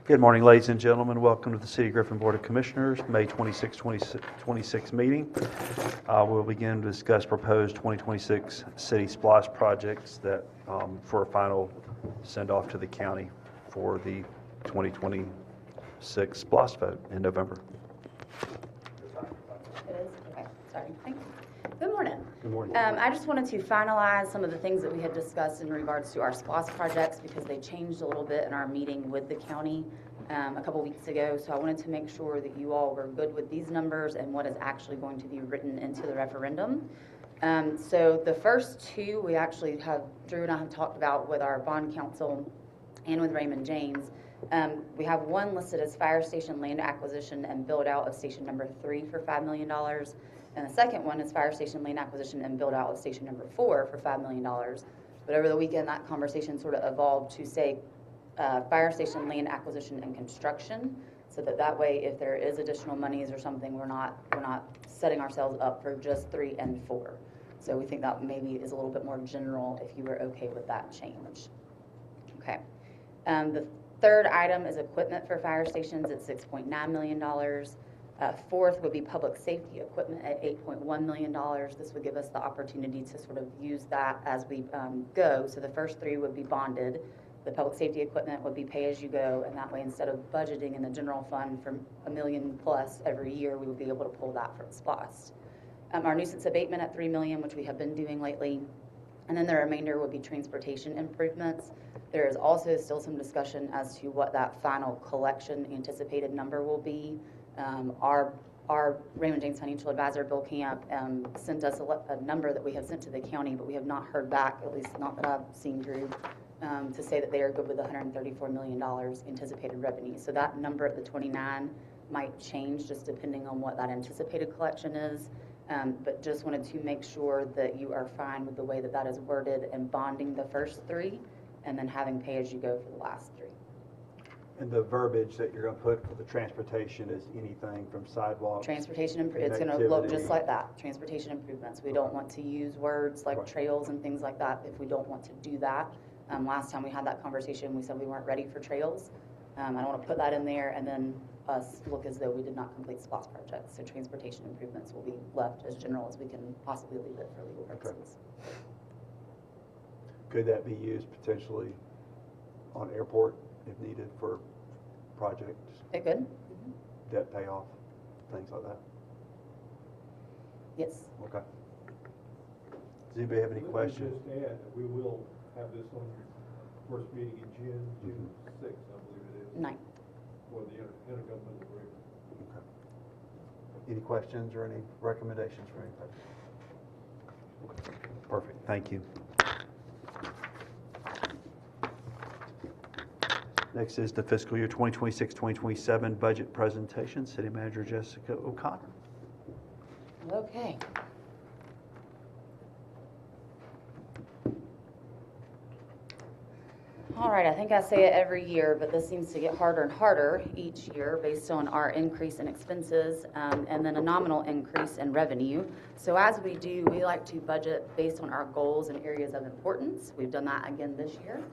Good morning, ladies and gentlemen. Welcome to the City of Griffin Board of Commissioners, May 26, 2026 meeting. We'll begin to discuss proposed 2026 city SPLOST projects that for a final send-off to the county for the 2026 SPLOST vote in November. It is? Okay, sorry. Thank you. Good morning. Good morning. I just wanted to finalize some of the things that we had discussed in regards to our SPLOST projects because they changed a little bit in our meeting with the county a couple weeks ago. So I wanted to make sure that you all were good with these numbers and what is actually going to be written into the referendum. So the first two we actually have, Drew and I have talked about with our bond counsel and with Raymond James. We have one listed as fire station land acquisition and build out of station number 3 for $5 million. And the second one is fire station land acquisition and build out of station number 4 for $5 million. But over the weekend, that conversation sort of evolved to say fire station land acquisition and construction, so that way, if there is additional monies or something, we're not setting ourselves up for just 3 and 4. So we think that maybe is a little bit more general if you were okay with that change. Okay. The third item is equipment for fire stations at $6.9 million. Fourth would be public safety equipment at $8.1 million. This would give us the opportunity to sort of use that as we go. So the first 3 would be bonded. The public safety equipment would be pay as you go, and that way instead of budgeting in the general fund for $1 million plus every year, we would be able to pull that from SPLOST. Our nuisance abatement at $3 million, which we have been doing lately. And then the remainder would be transportation improvements. There is also still some discussion as to what that final collection anticipated number will be. Our Raymond James Financial Advisor, Bill Camp, sent us a number that we have sent to the county, but we have not heard back, at least not that I've seen, Drew, to say that they are good with $134 million anticipated revenue. So that number at the 29 might change just depending on what that anticipated collection is. But just wanted to make sure that you are fine with the way that that is worded and bonding the first 3 and then having pay as you go for the last 3. And the verbiage that you're going to put for the transportation is anything from sidewalks? Transportation, it's going to look just like that, transportation improvements. We don't want to use words like trails and things like that if we don't want to do that. Last time we had that conversation, we said we weren't ready for trails. I don't want to put that in there and then us look as though we did not complete SPLOST projects. So transportation improvements will be left as general as we can possibly leave it for legal purposes. Okay. Could that be used potentially on airport if needed for projects? It could. Debt payoff, things like that? Yes. Okay. Does anybody have any questions? Just add that we will have this on your first meeting in June 6th, I believe it is. 9. For the intergovernmental agreement. Okay. Any questions or any recommendations for anybody? Okay. Perfect. Thank you. Next is the fiscal year 2026-2027 budget presentation. City Manager Jessica O'Connor. Okay. All right, I think I say it every year, but this seems to get harder and harder each year based on our increase in expenses and then a nominal increase in revenue. So as we do, we like to budget based on our goals and areas of importance. We've done that again this year.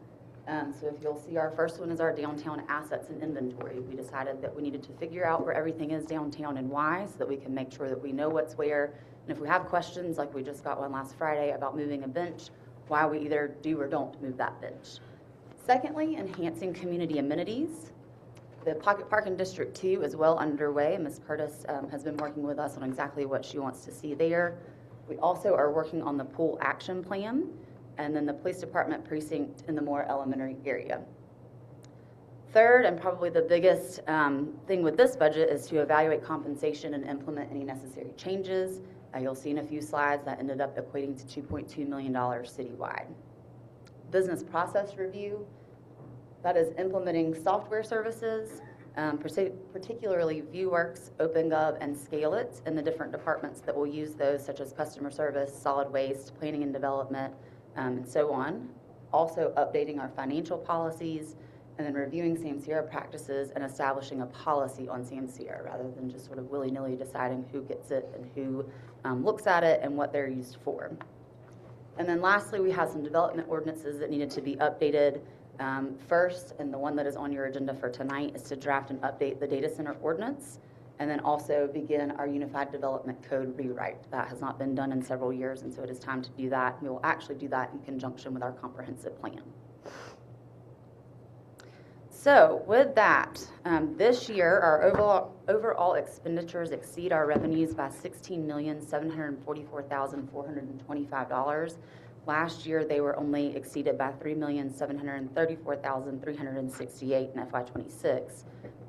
So if you'll see, our first one is our downtown assets and inventory. We decided that we needed to figure out where everything is downtown and why, so that we can make sure that we know what's where. And if we have questions, like we just got one last Friday about moving a bench, why we either do or don't move that bench. Secondly, enhancing community amenities. The Pocket Park in District 2 is well underway. Ms. Curtis has been working with us on exactly what she wants to see there. We also are working on the pool action plan, and then the police department precinct in the Moore Elementary area. Third, and probably the biggest thing with this budget, is to evaluate compensation and implement any necessary changes. You'll see in a few slides that ended up equating to $2.2 million citywide. Business process review, that is implementing software services, particularly ViewWorks, OpenGov, and ScaleIt in the different departments that will use those, such as customer service, solid waste, planning and development, and so on. Also updating our financial policies, and then reviewing Samsara practices and establishing a policy on Samsara rather than just sort of willy-nilly deciding who gets it and who looks at it and what they're used for. And then lastly, we have some development ordinances that needed to be updated. First, and the one that is on your agenda for tonight, is to draft and update the data center ordinance, and then also begin our Unified Development Code rewrite. That has not been done in several years, and so it is time to do that. We will actually do that in conjunction with our comprehensive plan. So with that, this year, our overall expenditures exceed our revenues by $16,744,425. Last year, they were only exceeded by $3,734,368 in FY26.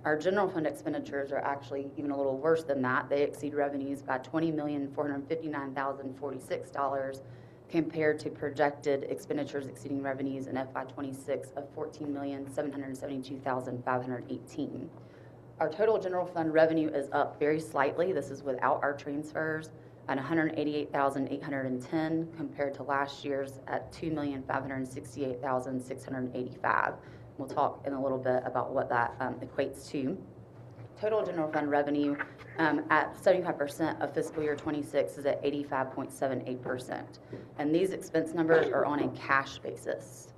Our general fund expenditures are actually even a little worse than that. They exceed revenues by $20,459,046 compared to projected expenditures exceeding revenues in FY26 of $14,772,518. Our total general fund revenue is up very slightly. This is without our transfers at $188,810 compared to last year's at $2,568,685. We'll talk in a little bit about what that equates to. Total general fund revenue at 75% of fiscal year 26 is at 85.78%. And these expense numbers are on a cash basis.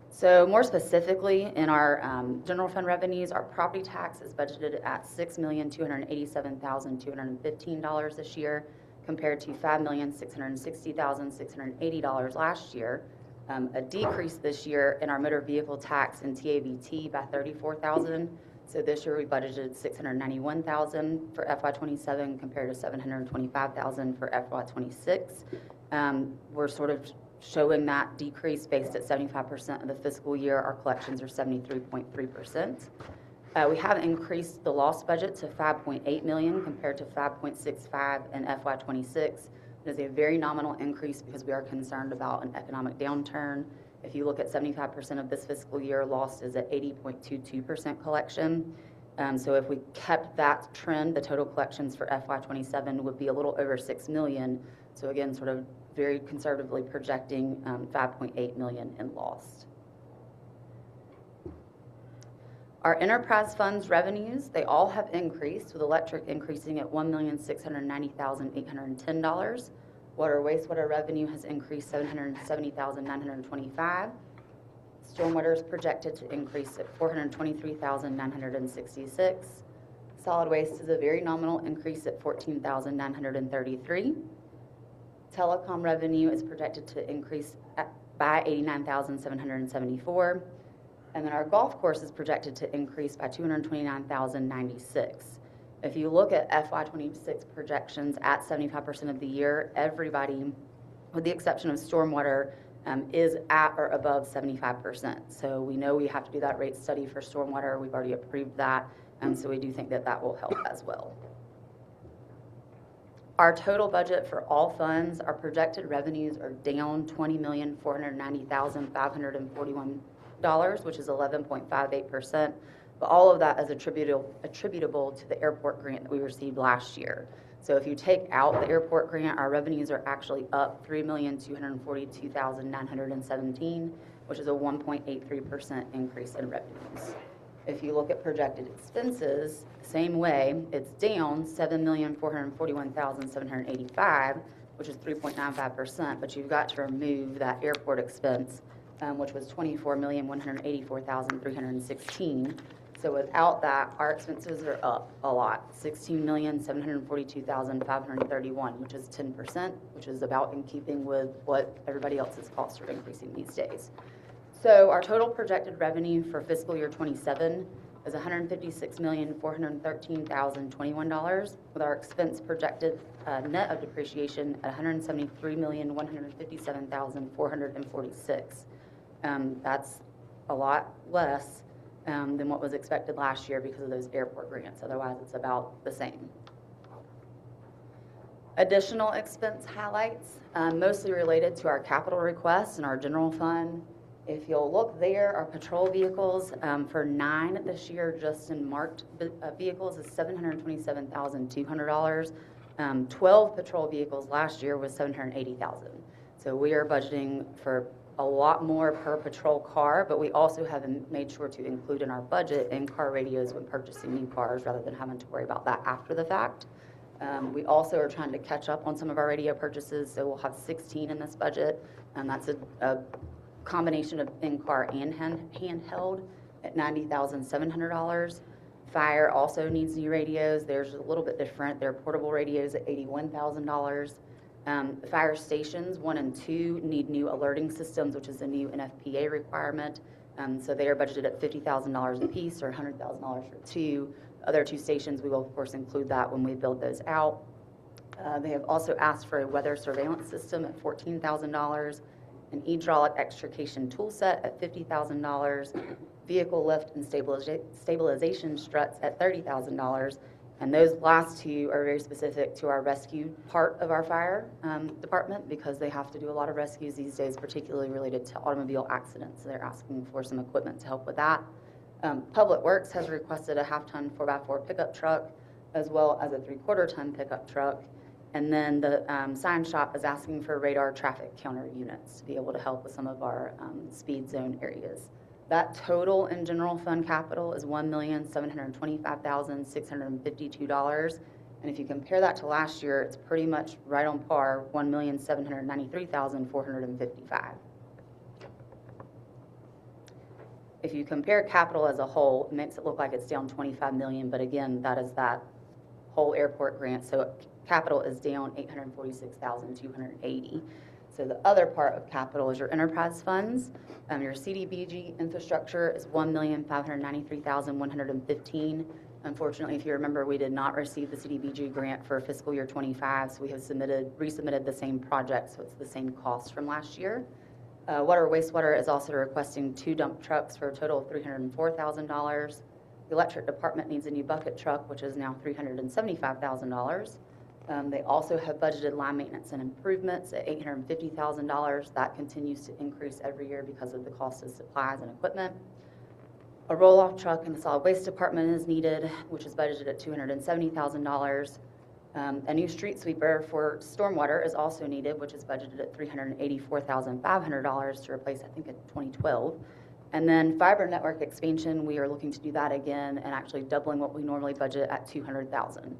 So more specifically, in our general fund revenues, our property tax is budgeted at $6,287,215 this year compared to $5,660,680 last year. A decrease this year in our motor vehicle tax and TABT by $34,000. So this year we budgeted $691,000 for FY27 compared to $725,000 for FY26. We're sort of showing that decrease based at 75% of the fiscal year. Our collections are 73.3%. We have increased the loss budget to $5.8 million compared to $5.65 in FY26. It is a very nominal increase because we are concerned about an economic downturn. If you look at 75% of this fiscal year, loss is at 80.22% collection. So if we kept that trend, the total collections for FY27 would be a little over $6 million. So again, sort of very conservatively projecting $5.8 million in loss. Our enterprise funds revenues, they all have increased, with electric increasing at $1,690,810. Water wastewater revenue has increased $770,925. Stormwater is projected to increase at $423,966. Solid waste is a very nominal increase at $14,933. Telecom revenue is projected to increase by $89,774. And then our golf course is projected to increase by $229,096. If you look at FY26 projections at 75% of the year, everybody, with the exception of stormwater, is at or above 75%. So we know we have to do that rate study for stormwater. We've already approved that, so we do think that that will help as well. Our total budget for all funds, our projected revenues are down $20,490,541. Which is 11.58%, but all of that is attributable to the airport grant that we received last year. So if you take out the airport grant, our revenues are actually up $3,242,917, which is a 1.83% increase in revenues. If you look at projected expenses, same way, it's down $7,441,785, which is 3.95%, but you've got to remove that airport expense, which was $24,184,316. So without that, our expenses are up a lot, $16,742,531, which is 10%, which is about in keeping with what everybody else's costs are increasing these days. So our total projected revenue for fiscal year 27 is $156,413,021, with our expense projected net of depreciation at $173,157,446. That's a lot less than what was expected last year because of those airport grants. Otherwise, it's about the same. Additional expense highlights, mostly related to our capital requests and our general fund. If you'll look there, our patrol vehicles for 9 this year, just in marked vehicles, is $727,200. 12 patrol vehicles last year was $780,000. So we are budgeting for a lot more per patrol car, but we also have made sure to include in our budget in-car radios when purchasing new cars rather than having to worry about that after the fact. We also are trying to catch up on some of our radio purchases, so we'll have 16 in this budget. That's a combination of in-car and handheld at $90,700. Fire also needs new radios. Theirs is a little bit different. They're portable radios at $81,000. Fire stations 1 and 2 need new alerting systems, which is a new NFPA requirement. So they are budgeted at $50,000 a piece, or $100,000 for 2. Other 2 stations, we will of course include that when we build those out. They have also asked for a weather surveillance system at $14,000, an hydraulic extrication tool set at $50,000, vehicle lift and stabilization struts at $30,000. And those last 2 are very specific to our rescue part of our fire department, because they have to do a lot of rescues these days, particularly related to automobile accidents. So they're asking for some equipment to help with that. Public Works has requested a half-ton 4x4 pickup truck, as well as a 3/4-ton pickup truck. And then the sign shop is asking for radar traffic counter units to be able to help with some of our speed zone areas. That total in general fund capital is $1,725,652. And if you compare that to last year, it's pretty much right on par, $1,793,455. If you compare capital as a whole, it makes it look like it's down $25 million, but again, that is that whole airport grant. So capital is down $846,280. So the other part of capital is your enterprise funds. Your CDBG infrastructure is $1,593,115. Unfortunately, if you remember, we did not receive the CDBG grant for fiscal year 25, so we have resubmitted the same project, so it's the same cost from last year. Water wastewater is also requesting 2 dump trucks for a total of $304,000. The electric department needs a new bucket truck, which is now $375,000. They also have budgeted line maintenance and improvements at $850,000. That continues to increase every year because of the cost of supplies and equipment. A roll-off truck in the solid waste department is needed, which is budgeted at $270,000. A new street sweeper for stormwater is also needed, which is budgeted at $384,500 to replace, I think, a 2012. And then fiber network expansion, we are looking to do that again and actually doubling what we normally budget at $200,000.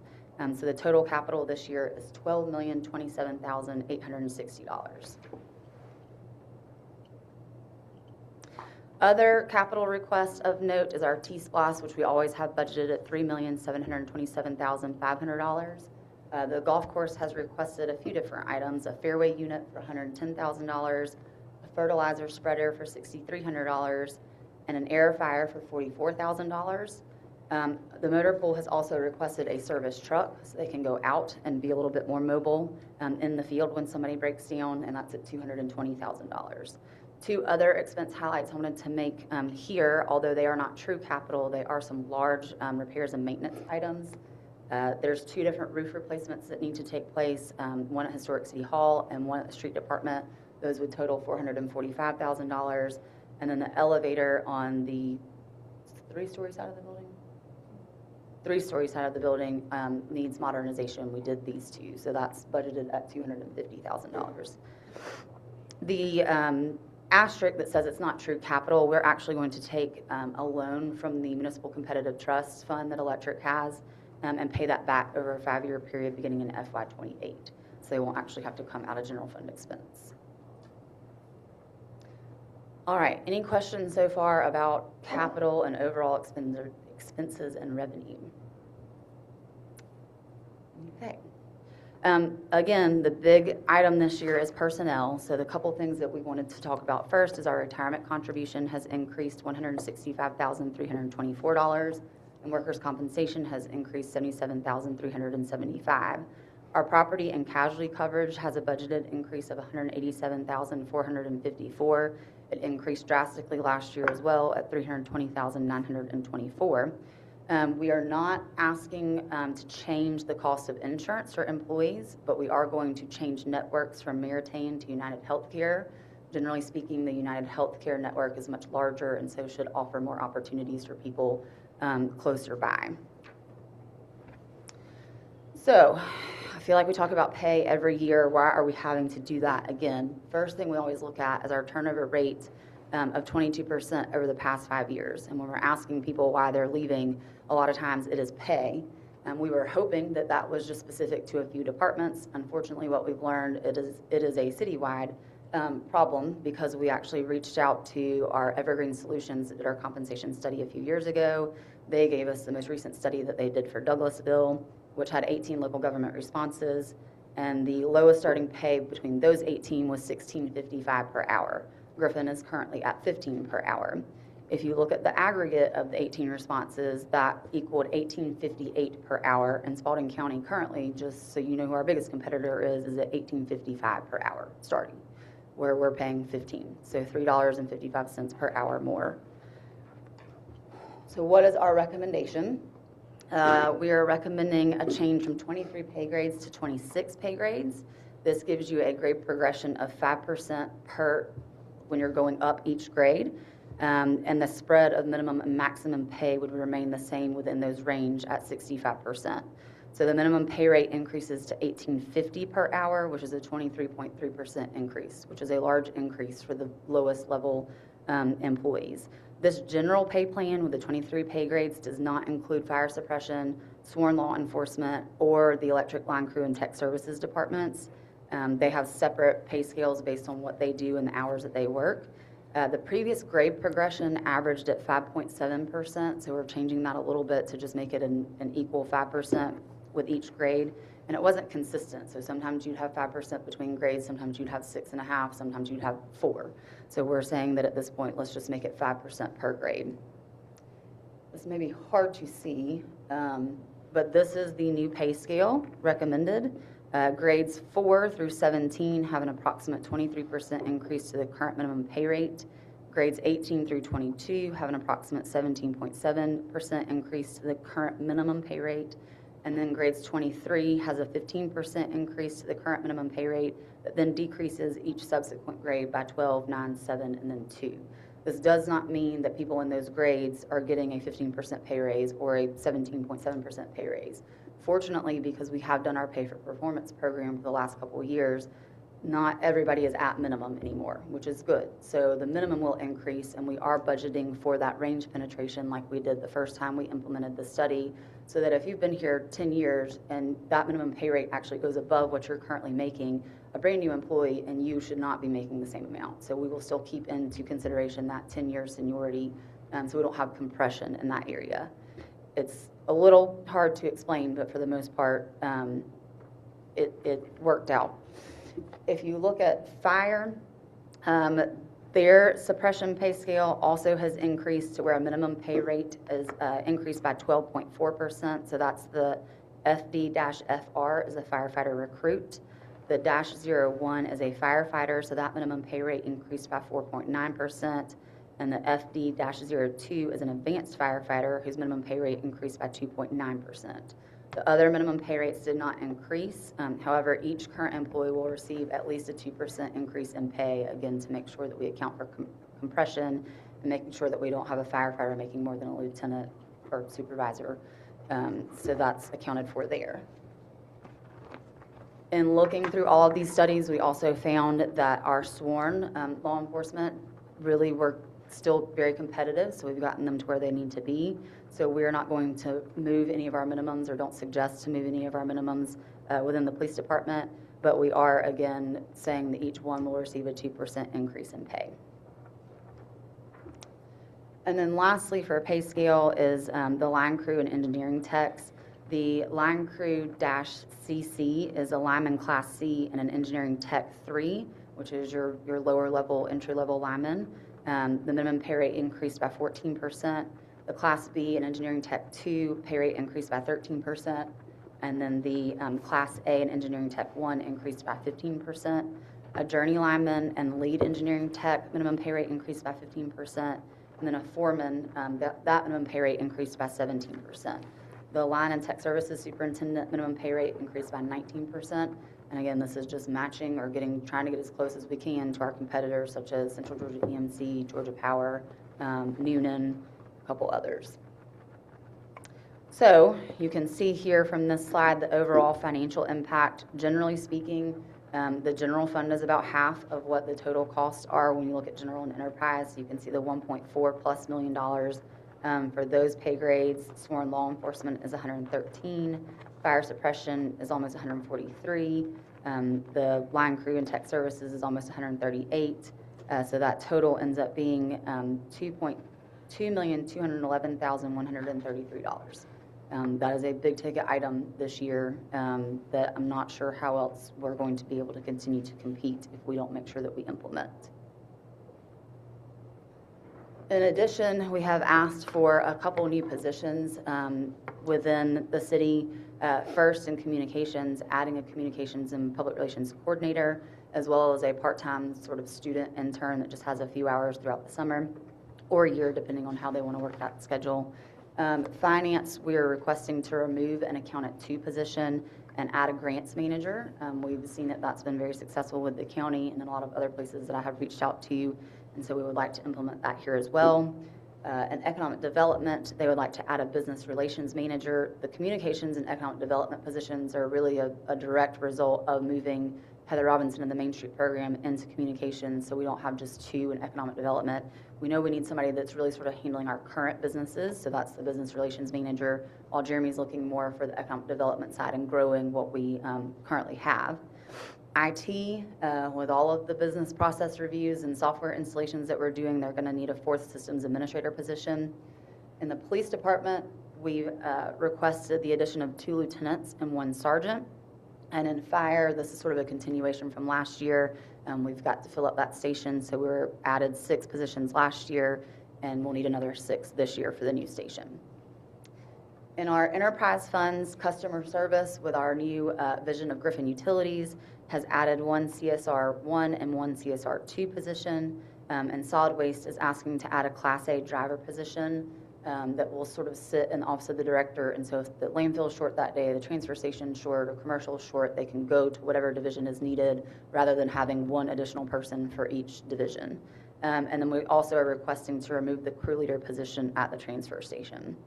So the total capital this year is $12,027,860. Other capital requests of note is our T-Splosh, which we always have budgeted at $3,727,500. The golf course has requested a few different items: a fairway unit for $110,000, a fertilizer spreader for $6,300, and an air fryer for $44,000. The motor pool has also requested a service truck so they can go out and be a little bit more mobile in the field when somebody breaks down, and that's at $220,000. 2 other expense highlights I wanted to make here, although they are not true capital, they are some large repairs and maintenance items. There's 2 different roof replacements that need to take place, one at Historic City Hall and one at the street department. Those would total $445,000. And then the elevator on the 3-story side of the building? 3-story side of the building needs modernization. We did these 2, so that's budgeted at $250,000. The asterisk that says it's not true capital, we're actually going to take a loan from the Municipal Competitive Trust Fund that Electric has and pay that back over a 5-year period beginning in FY28. So they won't actually have to come out of general fund expense. All right, any questions so far about capital and overall expenses and revenue? Okay. Again, the big item this year is personnel. So the couple things that we wanted to talk about first is our retirement contribution has increased $165,324, and workers' compensation has increased $77,375. Our property and casualty coverage has a budgeted increase of $187,454. It increased drastically last year as well at $320,924. We are not asking to change the cost of insurance for employees, but we are going to change networks from Meritain to United Healthcare. Generally speaking, the United Healthcare network is much larger and so should offer more opportunities for people closer by. So I feel like we talk about pay every year. Why are we having to do that again? First thing we always look at is our turnover rate of 22% over the past 5 years. And when we're asking people why they're leaving, a lot of times it is pay. We were hoping that that was just specific to a few departments. Unfortunately, what we've learned, it is a citywide problem, because we actually reached out to our Evergreen Solutions that did our compensation study a few years ago. They gave us the most recent study that they did for Douglasville, which had 18 local government responses, and the lowest starting pay between those 18 was $16.55 per hour. Griffin is currently at $15 per hour. If you look at the aggregate of the 18 responses, that equaled $18.58 per hour, and Spalding County currently, just so you know who our biggest competitor is at $18.55 per hour starting, where we're paying $15, so $3.55 per hour more. So what is our recommendation? We are recommending a change from 23 pay grades to 26 pay grades. This gives you a grade progression of 5% when you're going up each grade. And the spread of minimum and maximum pay would remain the same within those range at 65%. So the minimum pay rate increases to $18.50 per hour, which is a 23.3% increase, which is a large increase for the lowest level employees. This general pay plan with the 23 pay grades does not include fire suppression, sworn law enforcement, or the electric line crew and tech services departments. They have separate pay scales based on what they do and the hours that they work. The previous grade progression averaged at 5.7%, so we're changing that a little bit to just make it an equal 5% with each grade. And it wasn't consistent, so sometimes you'd have 5% between grades, sometimes you'd have 6.5%, sometimes you'd have 4%. So we're saying that at this point, let's just make it 5% per grade. This may be hard to see, but this is the new pay scale recommended. Grades 4 through 17 have an approximate 23% increase to the current minimum pay rate. Grades 18 through 22 have an approximate 17.7% increase to the current minimum pay rate. And then grades 23 has a 15% increase to the current minimum pay rate, that then decreases each subsequent grade by 12, 9, 7, and then 2. This does not mean that people in those grades are getting a 15% pay raise or a 17.7% pay raise. Fortunately, because we have done our pay for performance program for the last couple of years, not everybody is at minimum anymore, which is good. So the minimum will increase, and we are budgeting for that range penetration like we did the first time we implemented the study, so that if you've been here 10 years and that minimum pay rate actually goes above what you're currently making, a brand new employee and you should not be making the same amount. So we will still keep into consideration that 10-year seniority, so we don't have compression in that area. It's a little hard to explain, but for the most part, it worked out. If you look at fire, their suppression pay scale also has increased to where a minimum pay rate is increased by 12.4%. So that's the FD-FR is a firefighter recruit. The -01 is a firefighter, so that minimum pay rate increased by 4.9%. And the FD-02 is an advanced firefighter whose minimum pay rate increased by 2.9%. The other minimum pay rates did not increase. However, each current employee will receive at least a 2% increase in pay, again, to make sure that we account for compression and making sure that we don't have a firefighter making more than a lieutenant or supervisor. So that's accounted for there. In looking through all of these studies, we also found that our sworn law enforcement really were still very competitive, so we've gotten them to where they need to be. So we're not going to move any of our minimums, or don't suggest to move any of our minimums within the police department, but we are, again, saying that each one will receive a 2% increase in pay. And then lastly, for a pay scale is the line crew and engineering techs. The line crew -CC is a lineman class C and an engineering tech 3, which is your lower level, entry level lineman. The minimum pay rate increased by 14%. The class B and engineering tech 2 pay rate increased by 13%. And then the class A and engineering tech 1 increased by 15%. A journey lineman and lead engineering tech minimum pay rate increased by 15%. And then a foreman, that minimum pay rate increased by 17%. The line and tech services superintendent minimum pay rate increased by 19%. And again, this is just matching or trying to get as close as we can to our competitors, such as Central Georgia EMC, Georgia Power, Noonan, a couple others. So you can see here from this slide the overall financial impact. Generally speaking, the general fund is about half of what the total costs are when you look at general and enterprise. You can see the $1.4+ million For those pay grades, sworn law enforcement is 113, fire suppression is almost 143, the line crew and tech services is almost 138. So that total ends up being $2,211,133. That is a big ticket item this year that I'm not sure how else we're going to be able to continue to compete if we don't make sure that we implement. In addition, we have asked for a couple new positions within the city. First, in communications, adding a communications and public relations coordinator, as well as a part-time sort of student intern that just has a few hours throughout the summer or a year, depending on how they want to work that schedule. Finance, we are requesting to remove an accountant 2 position and add a grants manager. We've seen that that's been very successful with the county and in a lot of other places that I have reached out to, and so we would like to implement that here as well. In economic development, they would like to add a business relations manager. The communications and economic development positions are really a direct result of moving Heather Robinson in the Main Street program into communications, so we don't have just 2 in economic development. We know we need somebody that's really sort of handling our current businesses, so that's the business relations manager, while Jeremy's looking more for the economic development side and growing what we currently have. IT, with all of the business process reviews and software installations that we're doing, they're going to need a 4th systems administrator position. In the police department, we've requested the addition of 2 lieutenants and 1 sergeant. And in fire, this is sort of a continuation from last year. We've got to fill up that station, so we were added 6 positions last year, and we'll need another 6 this year for the new station. In our enterprise funds, customer service with our new vision of Griffin Utilities has added 1 CSR 1 and 1 CSR 2 position, and solid waste is asking to add a Class A driver position that will sort of sit in the office of the director, and so if the landfill is short that day, the transfer station short, or commercial is short, they can go to whatever division is needed rather than having 1 additional person for each division. And then we also are requesting to remove the crew leader position at the transfer station.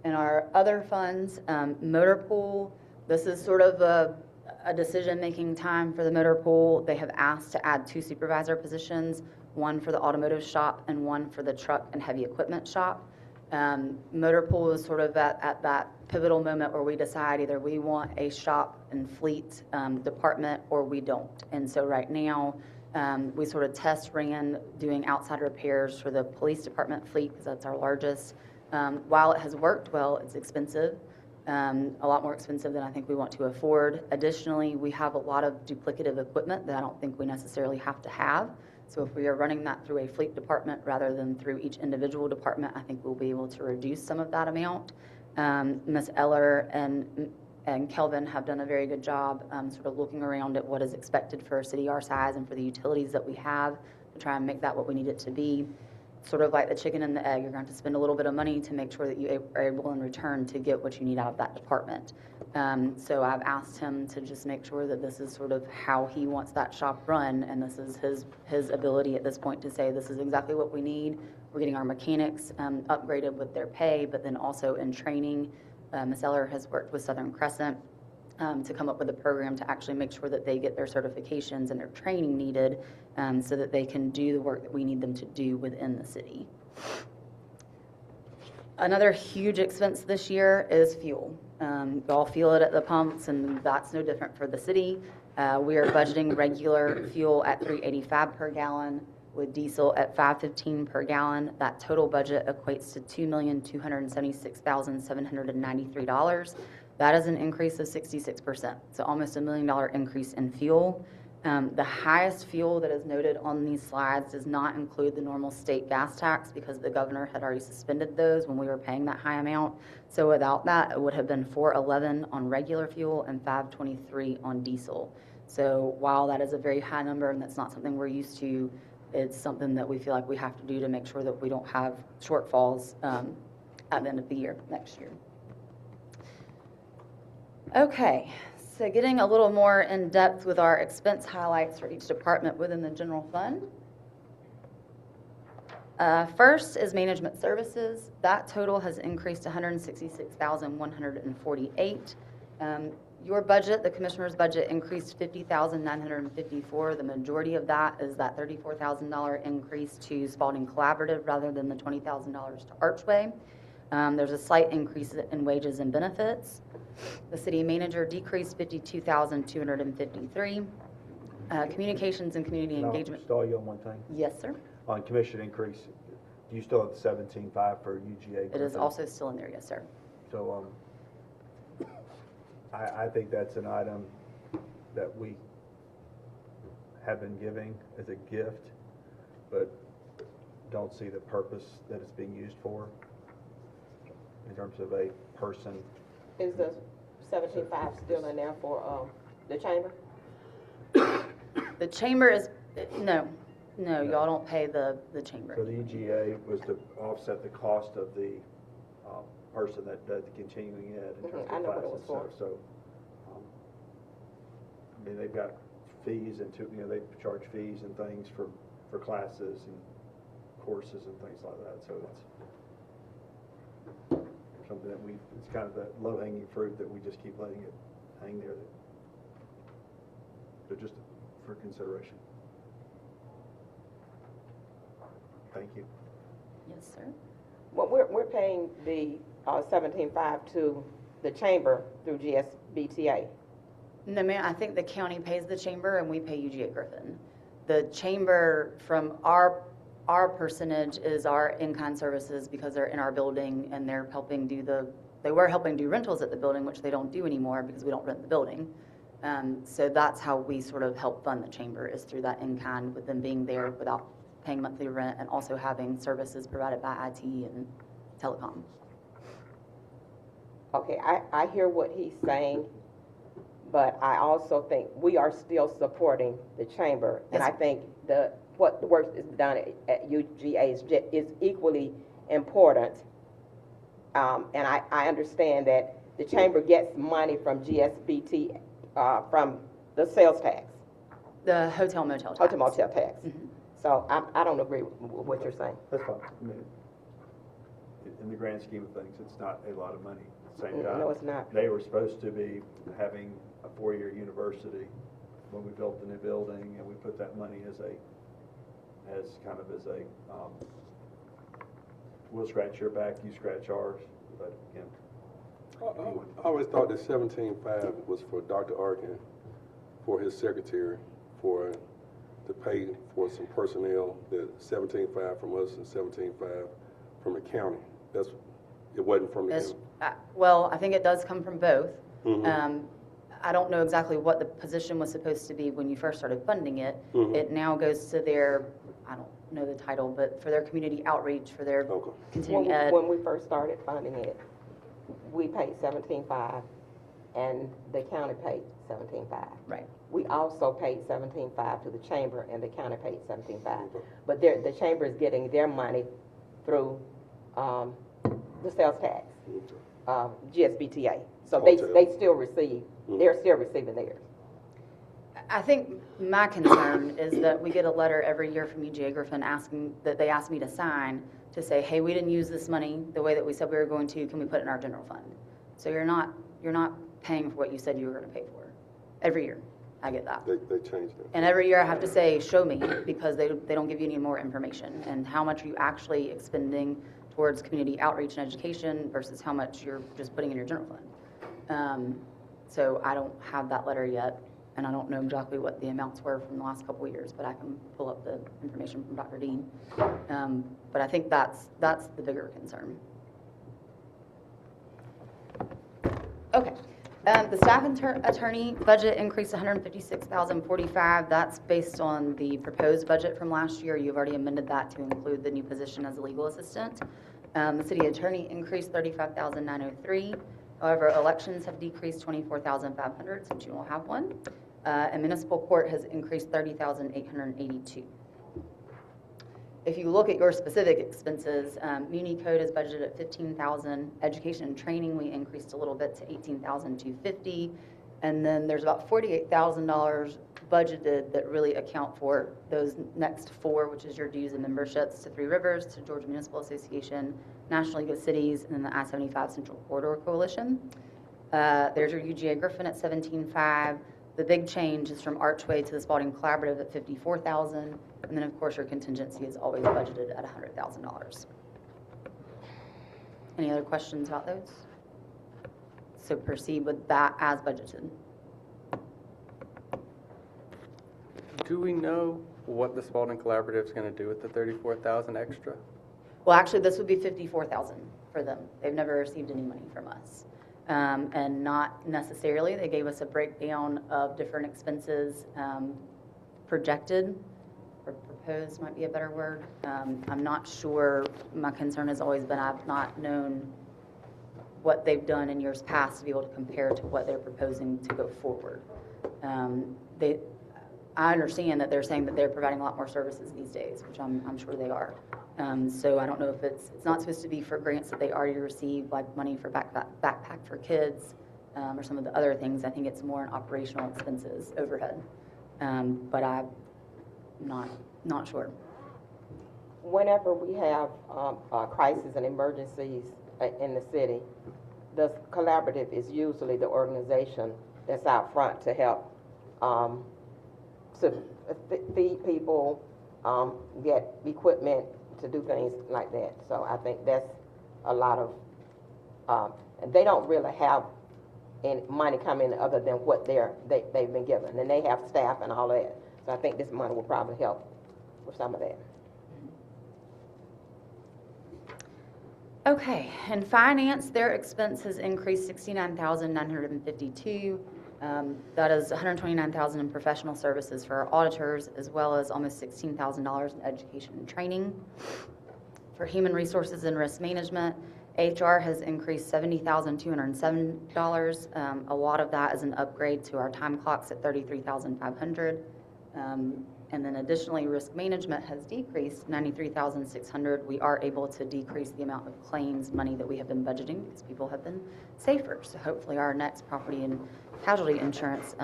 In our other funds, motor pool, this is sort of a decision-making time for the motor pool. They have asked to add 2 supervisor positions, 1 for the automotive shop and 1 for the truck and heavy equipment shop. Motor pool is sort of at that pivotal moment where we decide either we want a shop and fleet department or we don't. And so right now, we sort of test ran doing outside repairs for the police department fleet because that's our largest. While it has worked well, it's expensive, a lot more expensive than I think we want to afford. Additionally, we have a lot of duplicative equipment that I don't think we necessarily have to have. So if we are running that through a fleet department rather than through each individual department, I think we'll be able to reduce some of that amount. Ms. Eller and Kelvin have done a very good job sort of looking around at what is expected for a city our size and for the utilities that we have to try and make that what we need it to be. Sort of like the chicken and the egg, you're going to have to spend a little bit of money to make sure that you are able in return to get what you need out of that department. So I've asked him to just make sure that this is sort of how he wants that shop run, and this is his ability at this point to say this is exactly what we need. We're getting our mechanics upgraded with their pay, but then also in training. Ms. Eller has worked with Southern Crescent to come up with a program to actually make sure that they get their certifications and their training needed so that they can do the work that we need them to do within the city. Another huge expense this year is fuel. You all feel it at the pumps, and that's no different for the city. We are budgeting regular fuel at $3.85 per gallon with diesel at $5.15 per gallon. That total budget equates to $2,276,793. That is an increase of 66%, so almost $1 million increase in fuel. The highest fuel that is noted on these slides does not include the normal state gas tax because the governor had already suspended those when we were paying that high amount. So without that, it would have been $4.11 on regular fuel and $5.23 on diesel. So while that is a very high number and that's not something we're used to, it's something that we feel like we have to do to make sure that we don't have shortfalls at the end of the year, next year. Okay, so getting a little more in depth with our expense highlights for each department within the general fund. First is management services. That total has increased to $166,148. Your budget, the commissioner's budget increased $50,954. The majority of that is that $34,000 increase to Spalding Collaborative rather than the $20,000 to Archway. There's a slight increase in wages and benefits. The city manager decreased $52,253. Communications and community Can I engagement. stall you on one thing? Yes, sir. On commission increase, do you still have the 17.5 for UGA? It is also still in there, yes, sir. So, I think that's an item that we have been giving as a gift, but don't see the purpose that it's being used for in terms of a person. Is the 17.5 still in there for, the chamber? The chamber is, no, y'all don't pay the chamber. So the UGA was to offset the cost of the person that does the continuing ed in terms I of know what it was classes. for. So, I mean, they've got fees and they charge fees and things for classes and courses and things like that. So it's something that it's kind of that low-hanging fruit that we just keep letting it hang there. So just for consideration. Thank you. Yes, sir. Well, we're paying the 17.5 to the chamber through GSBTA. No, ma'am, I think the county pays the chamber and we pay UGA Griffin. The chamber, from our percentage, is our in-kind services because they're in our building and they're helping they were helping do rentals at the building, which they don't do anymore because we don't rent the building. So that's how we sort of help fund the chamber, is through that in-kind, with them being there without paying monthly rent and also having services provided by IT and telecom. Okay, I hear what he's saying, but I also think we are still supporting the chamber. And Yes. I think what the work is done at UGA is equally important. And I understand that the chamber gets money from GSBT, from the sales tax, The hotel motel tax. hotel motel tax. Mhm. So I don't agree with what you're saying. That's fine. I mean, in the grand scheme of things, it's not a lot of money. At the same time, No, it's not. They were supposed to be having a 4-year university when we built the new building, and we put that money as a we'll scratch your back, you scratch ours. But again, I always thought that 17.5 was for Dr. Arkin, for his secretary, to pay for some personnel, that 17.5 from us and 17.5 from the county. It wasn't from the county. Well, I think it does come from both. Mhm. I don't know exactly what the position was supposed to be when you first started funding it. Mhm. It now goes to their, I don't know the title, but for their community outreach, for their Okay. continuing ed. When we first started funding it, we paid 17.5 and the county paid 17.5. Right. We also paid 17.5 to the chamber and the county paid 17.5. Okay. But the chamber is getting their money through the sales tax, GSBTA. So they still receive, they're still receiving theirs. I think my concern is that we get a letter every year from UGA Griffin they ask me to sign to say, hey, we didn't use this money the way that we said we were going to, can we put it in our general fund? So you're not paying for what you said you were going to pay for. Every year, I get that. They changed it. And every year I have to say, show me, because they don't give you any more information. And how much are you actually expending towards community outreach and education versus how much you're just putting in your general fund. So I don't have that letter yet, and I don't know exactly what the amounts were from the last couple of years, but I can pull up the information from Dr. Dean. But I think that's the bigger concern. Okay. The staff attorney budget increased to $156,045. That's based on the proposed budget from last year. You've already amended that to include the new position as a legal assistant. The city attorney increased $35,903. However, elections have decreased $24,500 since you don't have one. And municipal court has increased $30,882. If you look at your specific expenses, Muni Code is budgeted at $15,000. Education and training, we increased a little bit to $18,250. And then there's about $48,000 budgeted that really account for those next four, which is your dues and memberships to Three Rivers, to Georgia Municipal Association, National League of Cities, and then the I-75 Central Corridor Coalition. There's your UGA Griffin at 17.5. The big change is from Archway to the Spalding Collaborative at 54,000. And then, of course, your contingency is always budgeted at $100,000. Any other questions about those? So proceed with that as budgeted. Do we know what the Spalding Collaborative is going to do with the 34,000 extra? Well, actually, this would be 54,000 for them. They've never received any money from us. And not necessarily. They gave us a breakdown of different expenses projected, or proposed might be a better word. I'm not sure. My concern has always been I've not known what they've done in years past to be able to compare to what they're proposing to go forward. I understand that they're saying that they're providing a lot more services these days, which I'm sure they are. So I don't know if it's not supposed to be for grants that they already received, like money for backpack for kids, or some of the other things. I think it's more in operational expenses, overhead. But I'm not sure. Whenever we have crises and emergencies in the city, the collaborative is usually the organization that's out front to help to feed people, get equipment to do things like that. So I think that's a lot of, they don't really have any money coming other than what they've been given. And they have staff and all that. So I think this money will probably help with some of that. Okay, and finance, their expense has increased $69,952. That is $129,000 in professional services for our auditors, as well as almost $16,000 in education and training. For human resources and risk management, HR has increased $70,207. A lot of that is an upgrade to our time clocks at $33,500. And then additionally, risk management has decreased $93,600. We are able to decrease the amount of claims money that we have been budgeting because people have been safer. So hopefully our next property and casualty insurance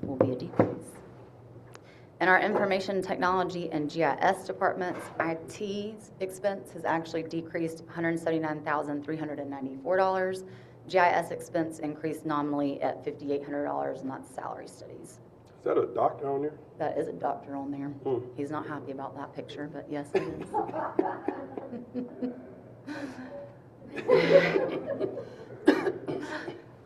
will be a decrease. In our information technology and GIS departments, IT expense has actually decreased $179,394. GIS expense increased nominally at $5,800, and that's salary studies. Is that a doctor on there? That is a doctor on there. He's not happy about that picture, but yes, it is.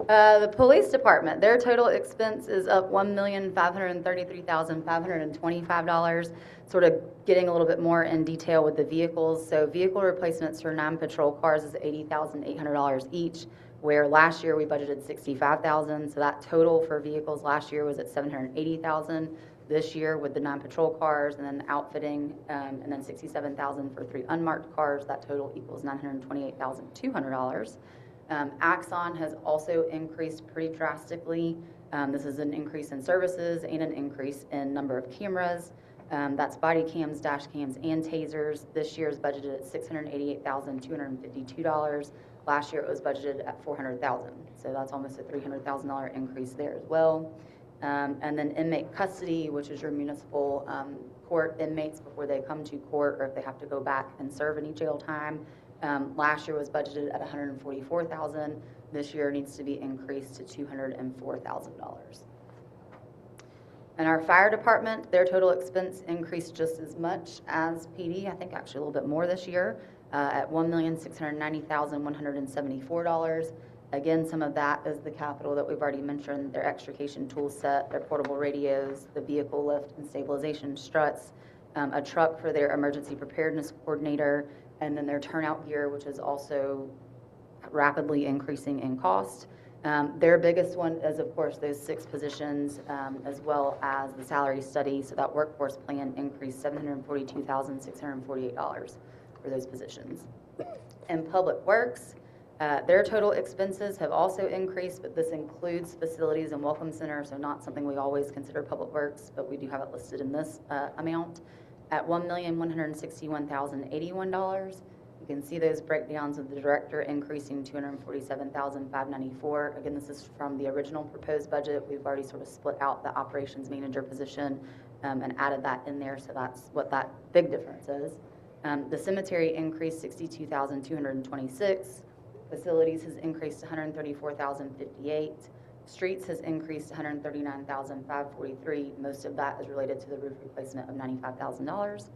The police department, their total expense is up $1,533,525, sort of getting a little bit more in detail with the vehicles. So vehicle replacements for 9 patrol cars is $80,800 each, where last year we budgeted $65,000. So that total for vehicles last year was at $780,000. This year with the 9 patrol cars and then outfitting, and then $67,000 for 3 unmarked cars, that total equals $928,200. Axon has also increased pretty drastically. This is an increase in services and an increase in number of cameras. That's body cams, dash cams, and tasers. This year is budgeted at $688,252. Last year it was budgeted at $400,000. So that's almost a $300,000 increase there as well. And then inmate custody, which is your municipal court inmates before they come to court or if they have to go back and serve any jail time. Last year was budgeted at $144,000. This year needs to be increased to $204,000. And our fire department, their total expense increased just as much as PD, I think actually a little bit more this year, at $1,690,174. Again, some of that is the capital that we've already mentioned, their extrication tool set, their portable radios, the vehicle lift and stabilization struts, a truck for their emergency preparedness coordinator, and then their turnout gear, which is also rapidly increasing in cost. Their biggest one is, of course, those 6 positions, as well as the salary study. So that workforce plan increased $742,648 for those positions. In public works, their total expenses have also increased, but this includes facilities and welcome centers, so not something we always consider public works, but we do have it listed in this amount at $1,161,081. You can see those breakdowns of the director increasing $247,594. Again, this is from the original proposed budget. We've already sort of split out the operations manager position and added that in there, so that's what that big difference is. The cemetery increased $62,226. Facilities has increased to $134,058. Streets has increased to $139,543. Most of that is related to the roof replacement of $95,000.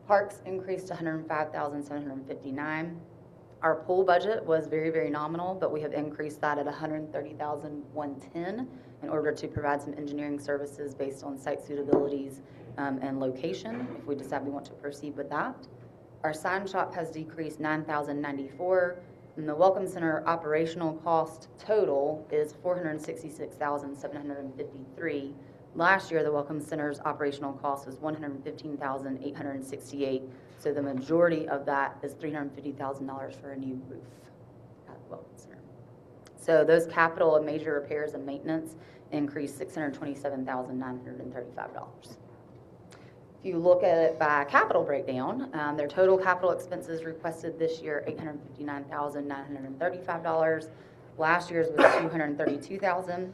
Parks increased to $105,759. Our pool budget was very, very nominal, but we have increased that at $130,110 in order to provide some engineering services based on site suitabilities and location, if we decide we want to proceed with that. Our sign shop has decreased $9,094, and the Welcome Center operational cost total is $466,753. Last year, the Welcome Center's operational cost was $115,868, so the majority of that is $350,000 for a new roof at the Welcome Center. So those capital and major repairs and maintenance increased $627,935. If you look at it by capital breakdown, their total capital expenses requested this year $859,935. Last year's was $232,000.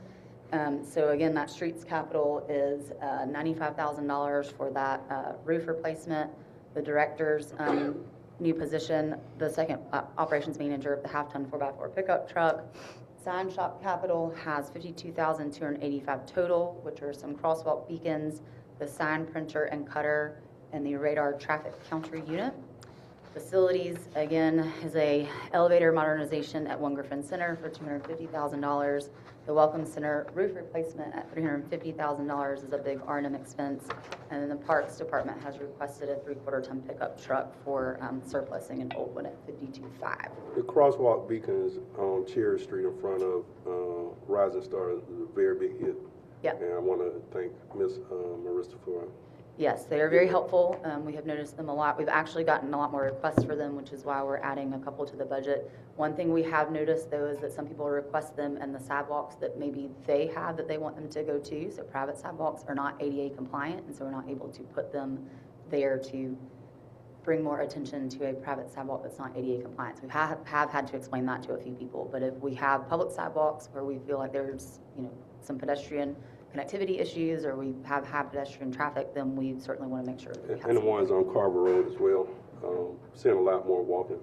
So again, that streets capital is $95,000 for that roof replacement. The director's new position, the second operations manager of the half-ton 4x4 pickup truck. Sign shop capital has $52,285 total, which are some crosswalk beacons, the sign printer and cutter, and the radar traffic counter unit. Facilities, again, is a elevator modernization at One Griffin Center for $250,000. The Welcome Center roof replacement at $350,000 is a big R&M expense. And then the Parks Department has requested a 3/4-ton pickup truck for surplusing an old one at $52,500. The crosswalk beacons on Cherry Street in front of Rising Star is a very big hit. Yep. And I want to thank Ms. Marista for. Yes, they are very helpful. We have noticed them a lot. We've actually gotten a lot more requests for them, which is why we're adding a couple to the budget. One thing we have noticed, though, is that some people request them and the sidewalks that maybe they have that they want them to go to, so private sidewalks, are not ADA compliant, and so we're not able to put them there to bring more attention to a private sidewalk that's not ADA compliant. So we have had to explain that to a few people. But if we have public sidewalks where we feel like there's, some pedestrian connectivity issues, or we have pedestrian traffic, then we certainly want to make sure that we have And the some ones on Carver Road as well. Seeing a lot more walking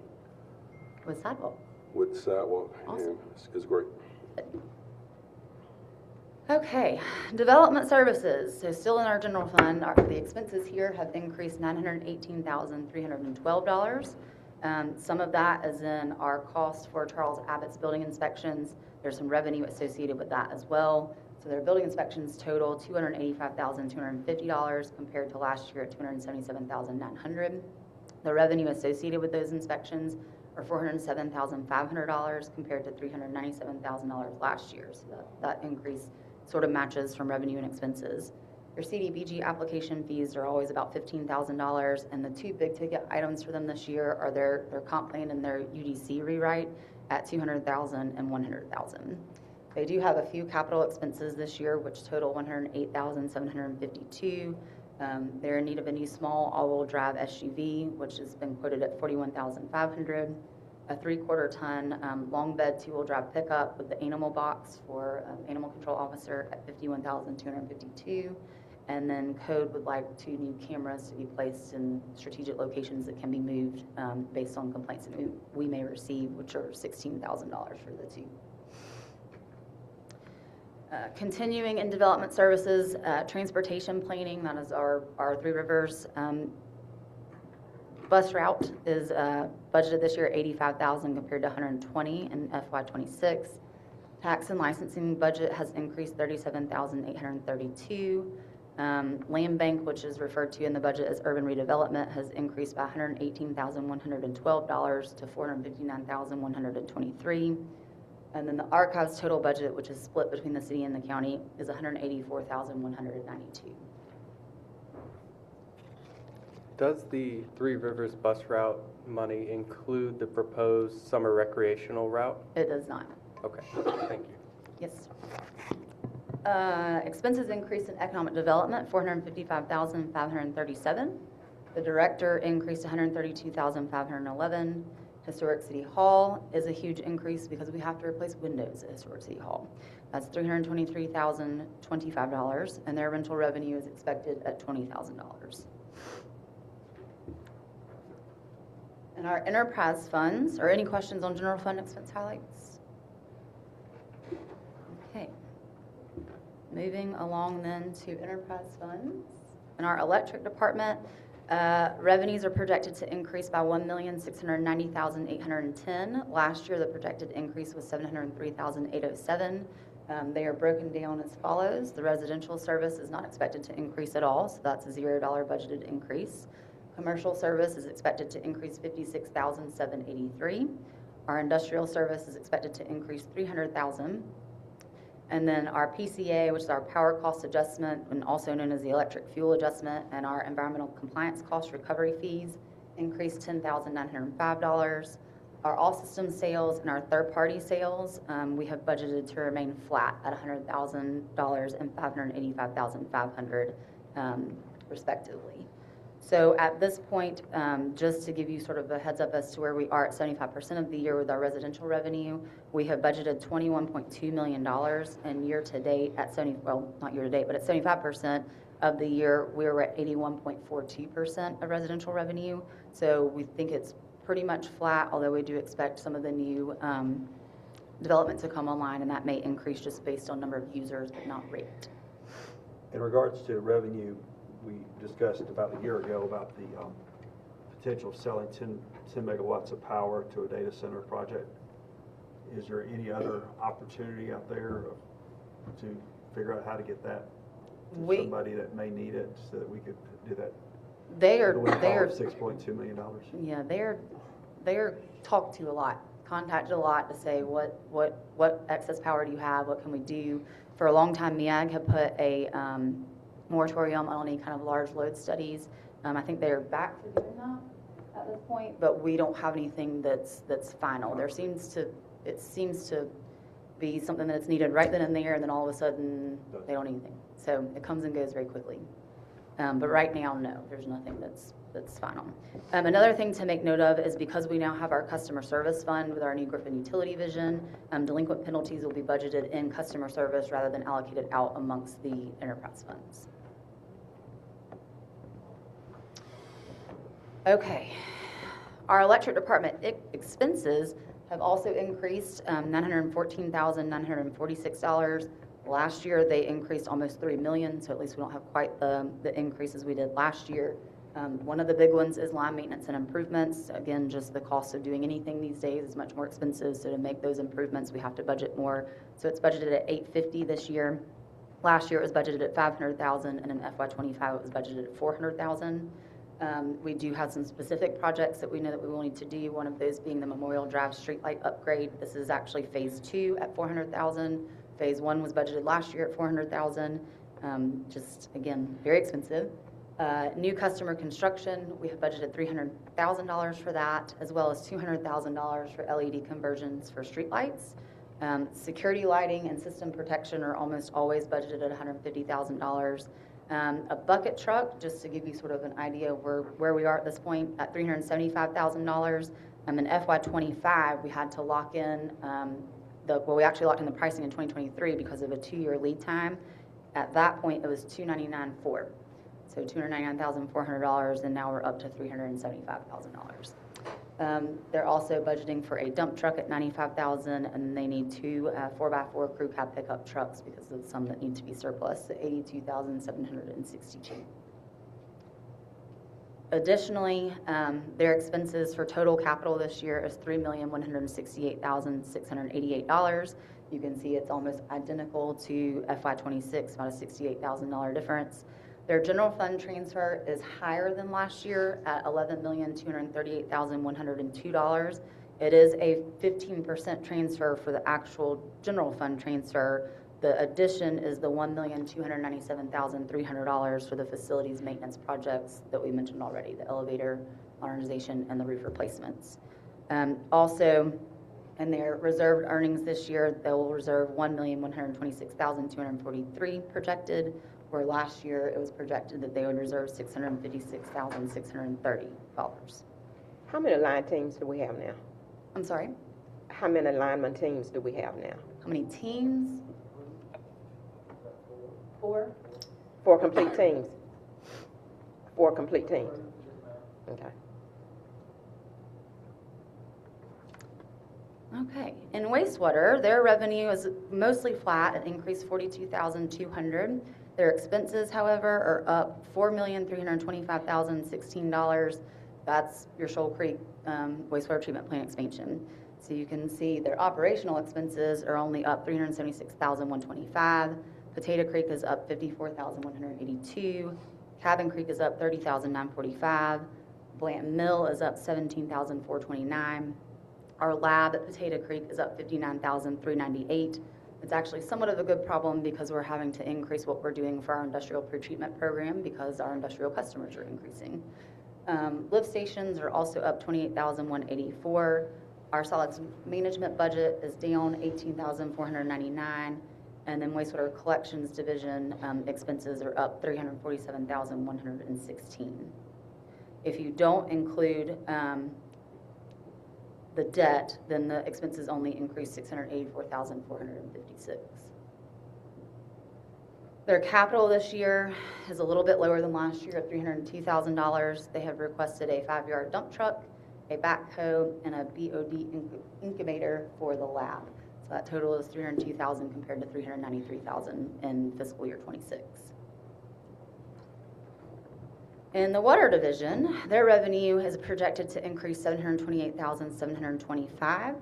with sidewalk. with the sidewalk. Awesome. And it's great. Okay, development services. So still in our general fund, the expenses here have increased $918,312. Some of that is in our cost for Charles Abbott's building inspections. There's some revenue associated with that as well. So their building inspections total $285,250 compared to last year at $277,900. The revenue associated with those inspections are $407,500 compared to $397,000 last year. So that increase sort of matches from revenue and expenses. Your CDBG application fees are always about $15,000, and the two big ticket items for them this year are their comp plan and their UDC rewrite at $200,000 and $100,000. They do have a few capital expenses this year, which total $108,752. They're in need of a new small all-wheel drive SUV, which has been quoted at $41,500. A 3/4-ton long bed 2-wheel drive pickup with the animal box for animal control officer at $51,252. And then code would like 2 new cameras to be placed in strategic locations that can be moved based on complaints that we may receive, which are $16,000 for the 2. Continuing in development services, transportation planning, that is our Three Rivers bus route is budgeted this year at $85,000 compared to $120,000 in FY26. Tax and licensing budget has increased $37,832. Land bank, which is referred to in the budget as urban redevelopment, has increased by $118,112 to $459,123. And then the archives total budget, which is split between the city and the county, is $184,192. Does the Three Rivers bus route money include the proposed summer recreational route? It does not. Okay, thank you. Yes. Expenses increased in economic development, $455,537. The director increased $132,511. Historic City Hall is a huge increase because we have to replace windows at Historic City Hall. That's $323,025, and their rental revenue is expected at $20,000. And our enterprise funds, or any questions on general fund expense highlights? Okay. Moving along then to enterprise funds. In our electric department, revenues are projected to increase by $1,690,810. Last year, the projected increase was $703,807. They are broken down as follows. The residential service is not expected to increase at all, so that's a $0 budgeted increase. Commercial service is expected to increase $56,783. Our industrial service is expected to increase $300,000. And then our PCA, which is our power cost adjustment, and also known as the electric fuel adjustment, and our environmental compliance cost recovery fees increased $10,905. Our all system sales and our third-party sales, we have budgeted to remain flat at $100,000 and $585,500 respectively. So at this point, just to give you sort of a heads up as to where we are at 75% of the year with our residential revenue, we have budgeted $21.2 million, and year to date at not year to date, but at 75% of the year, we're at 81.42% of residential revenue. So we think it's pretty much flat, although we do expect some of the new development to come online, and that may increase just based on number of users, but not rate. In regards to revenue, we discussed about a year ago about the potential of selling 10 megawatts of power to a data center project. Is there any other opportunity out there to figure out how to get that to somebody that may need it so that we could do that? They are $6.2 million. Yeah, they are talked to a lot, contacted a lot to say what excess power do you have, what can we do. For a long time, MEAG had put a moratorium on any kind of large load studies. I think they're back to doing that at this point, but we don't have anything that's final. It seems to be something that's needed right then and there, and then all of a sudden they don't need anything. So it comes and goes very quickly. But right now, no, there's nothing that's final. Another thing to make note of is because we now have our customer service fund with our new Griffin utility vision, delinquent penalties will be budgeted in customer service rather than allocated out amongst the enterprise funds. Okay, our electric department expenses have also increased $914,946. Last year, they increased almost $3 million, so at least we don't have quite the increases we did last year. One of the big ones is line maintenance and improvements. Again, just the cost of doing anything these days is much more expensive, so to make those improvements, we have to budget more. So it's budgeted at $850 this year. Last year, it was budgeted at $500,000, and in FY25, it was budgeted at $400,000. We do have some specific projects that we know that we will need to do, one of those being the Memorial Drive streetlight upgrade. This is actually phase 2 at $400,000. Phase 1 was budgeted last year at $400,000. Just, again, very expensive. New customer construction, we have budgeted $300,000 for that, as well as $200,000 for LED conversions for streetlights. Security lighting and system protection are almost always budgeted at $150,000. A bucket truck, just to give you sort of an idea of where we are at this point, at $375,000. In FY25, we had to lock in we actually locked in the pricing in 2023 because of a 2-year lead time. At that point, it was $299,400. So $299,400, and now we're up to $375,000. They're also budgeting for a dump truck at $95,000, and they need 2 4x4 crew cab pickup trucks because of some that need to be surplus at $82,762. Additionally, their expenses for total capital this year is $3,168,688. You can see it's almost identical to FY26, about a $68,000 difference. Their general fund transfer is higher than last year at $11,238,102. It is a 15% transfer for the actual general fund transfer. The addition is the $1,297,300 for the facilities maintenance projects that we mentioned already, the elevator modernization and the roof replacements. Also, in their reserved earnings this year, they will reserve $1,126,243 projected, where last year it was projected that they would reserve $656,630. How many line teams do we have now? I'm sorry? How many lineman teams do we have now? How many teams? 4. 4 complete teams. 4 complete teams. Okay. Okay, in wastewater, their revenue is mostly flat, it increased 42,200. Their expenses, however, are up $4,325,016. That's your Shoal Creek wastewater treatment plant expansion. So you can see their operational expenses are only up $376,125. Potato Creek is up $54,182. Cabin Creek is up $30,945. Blanton Mill is up $17,429. Our lab at Potato Creek is up $59,398. It's actually somewhat of a good problem because we're having to increase what we're doing for our industrial pretreatment program because our industrial customers are increasing. Lift stations are also up $28,184. Our solids management budget is down $18,499. And then wastewater collections division expenses are up $347,116. If you don't include the debt, then the expenses only increase $684,456. Their capital this year is a little bit lower than last year at $302,000. They have requested a 5-yard dump truck, a backhoe, and a BOD incubator for the lab. So that total is $302,000 compared to $393,000 in fiscal year 26. In the water division, their revenue is projected to increase $728,725,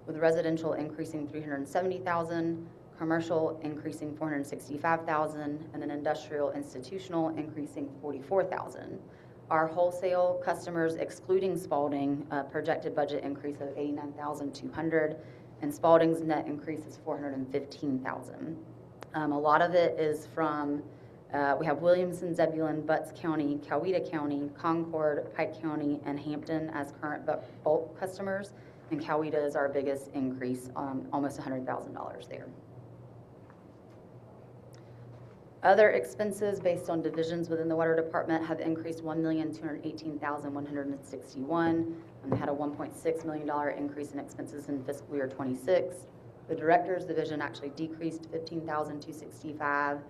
with residential increasing $370,000, commercial increasing $465,000, and then industrial institutional increasing $44,000. Our wholesale customers, excluding Spalding, projected budget increase of $89,200, and Spalding's net increase is $415,000. A lot of it is from we have Williamson, Zebulon, Butts County, Coweta County, Concord, Pike County, and Hampton as current bulk customers, and Coweta is our biggest increase, almost $100,000 there. Other expenses based on divisions within the water department have increased $1,218,161, and they had a $1.6 million increase in expenses in fiscal year 26. The directors division actually decreased $15,265.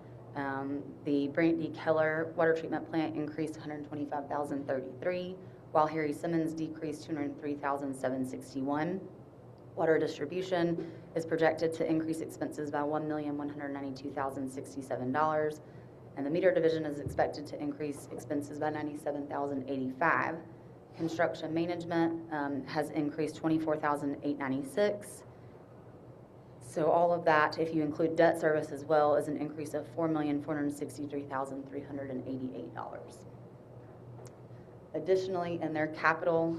The Brant D. Keller water treatment plant increased $125,033, while Harry Simmons decreased $203,761. Water distribution is projected to increase expenses by $1,192,067, and the meter division is expected to increase expenses by $97,085. Construction management has increased $24,896. So all of that, if you include debt service as well, is an increase of $4,463,388. Additionally, in their capital,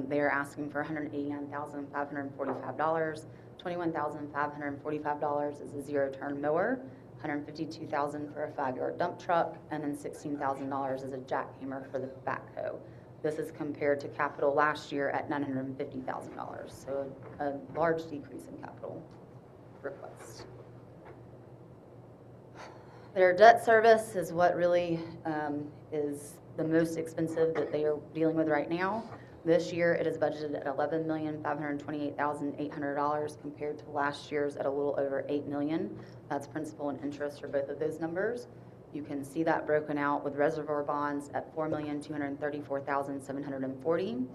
they are asking for $189,545. $21,545 is a zero-turn mower, $152,000 for a 5-yard dump truck, and then $16,000 is a jackhammer for the backhoe. This is compared to capital last year at $950,000, so a large decrease in capital request. Their debt service is what really is the most expensive that they are dealing with right now. This year it is budgeted at $11,528,800 compared to last year's at a little over $8 million. That's principal and interest for both of those numbers. You can see that broken out with reservoir bonds at $4,234,740,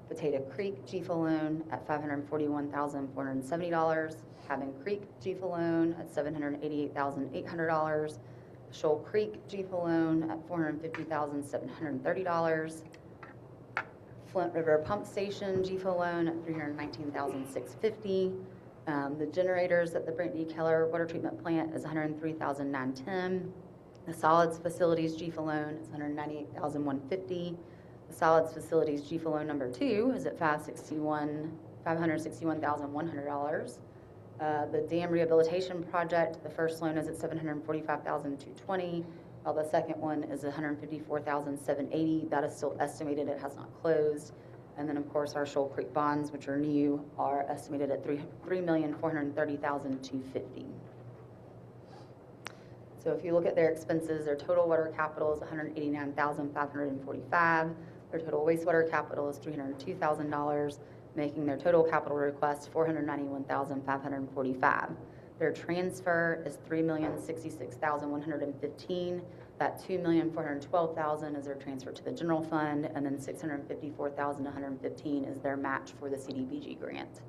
Potato Creek GFA loan at $541,470, Cabin Creek GFA loan at $788,800, Shoal Creek GFA loan at $450,730, Flint River Pump Station GFA loan at $319,650. The generators at the Brant D. Keller water treatment plant is $103,910. The solids facilities GFA loan is $198,150. The solids facilities GFA loan number 2 is at $561,100. The dam rehabilitation project, the first loan is at $745,220, while the second one is $154,780. That is still estimated; it has not closed. And then, of course, our Shoal Creek bonds, which are new, are estimated at $3,430,250. So if you look at their expenses, their total water capital is $189,545. Their total wastewater capital is $302,000, making their total capital request $491,545. Their transfer is $3,066,115. That $2,412,000 is their transfer to the general fund, and then $654,115 is their match for the CDBG grant.